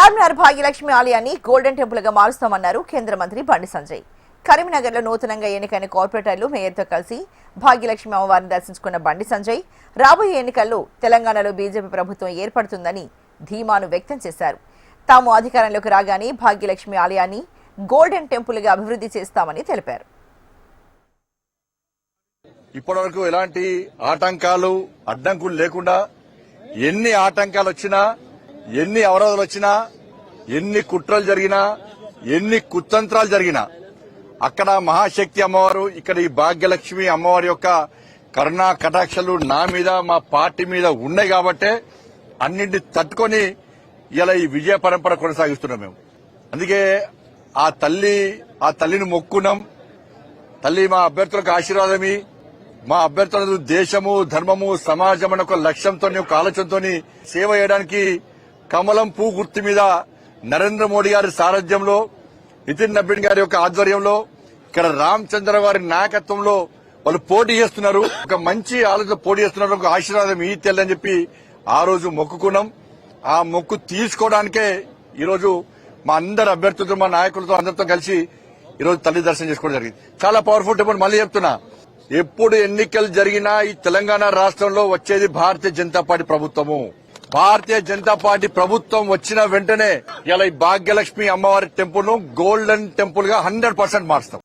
చార్మినార్ భాగ్యలక్ష్మి ఆలయాన్ని golden temple గా మారుస్తామన్నారు కేంద్ర మంత్రి బండి సంజయ్. కరీంనగర్ లో నూతనంగా ఎన్నికైన కార్పొరేటర్లు మేయర్తో కలిసి భాగ్యలక్ష్మి అమ్మవారిని దర్శించుకున్న బండి సంజయ్ రాబోయే ఎన్నికల్లో తెలంగాణలో బీజేపీ ప్రభుత్వం ఏర్పడుతుందని ధీమాను వ్యక్తం చేశారు. తాము అధికారంలోకి రాగానే భాగ్యలక్ష్మి ఆలయాన్ని గోల్డెన్ టెంపుల్ గా అభివృద్ధి చేస్తామని తెలిపారు. ఇప్పటివరకు ఎలాంటి ఆటంకాలు అడ్డంకులు లేకుండా ఎన్ని ఆటంకాలు వచ్చినా ఎన్ని అవరోధాలు వచ్చినా ఎన్ని కుట్రలు జరిగినా ఎన్ని కుతంత్రాలు జరిగినా అక్కడ మహాశక్తి అమ్మవారు ఇక్కడ ఈ భాగ్యలక్ష్మి అమ్మవారి యొక్క కరుణా కటాక్షలు నా మీద మా పార్టీ మీద ఉన్నాయి కాబట్టే అన్నింటిని తట్టుకొని ఇలా ఈ విజయ పరంపర కొనసాగిస్తున్నాం మేము. అందుకే ఆ తల్లిని మొక్కున్నాం. తల్లి మా అభ్యర్థులకు ఆశీర్వాదమి, మా అభ్యర్థులకు దేశము ధర్మము సమాజం అనే ఒక లక్ష్యంతో ఒక ఆలోచనతో సేవ చేయడానికి కమలం పూ గుర్తు మీద నరేంద్ర మోడీ గారి సారథ్యంలో నితిన్ నబీన్ గారి యొక్క ఆధ్వర్యంలో ఇక్కడ రామచంద్ర వారి నాయకత్వంలో వాళ్ళు పోటీ చేస్తున్నారు. ఒక మంచి ఆలోచన పోటీ చేస్తున్నారు. ఒక ఆశీర్వాదం ఈ తెల్లని చెప్పి ఆ రోజు మొక్కుకున్నాం. ఆ మొక్కు తీసుకోవడానికే ఈరోజు మా అందరు అభ్యర్థులతో మా నాయకులతో అందరితో కలిసి ఈరోజు తల్లి దర్శనం చేసుకోవడం జరిగింది. చాలా పవర్ఫుల్ టెంపుల్. మళ్ళీ చెప్తున్నా, ఎప్పుడు ఎన్నికలు జరిగినా ఈ తెలంగాణ రాష్ట్రంలో వచ్చేది భారతీయ జనతా పార్టీ ప్రభుత్వము. భారతీయ జనతా పార్టీ ప్రభుత్వం వచ్చిన వెంటనే ఇలా ఈ భాగ్యలక్ష్మి అమ్మవారి టెంపుల్ ను గోల్డెన్ టెంపుల్ గా 100% మారుస్తాం.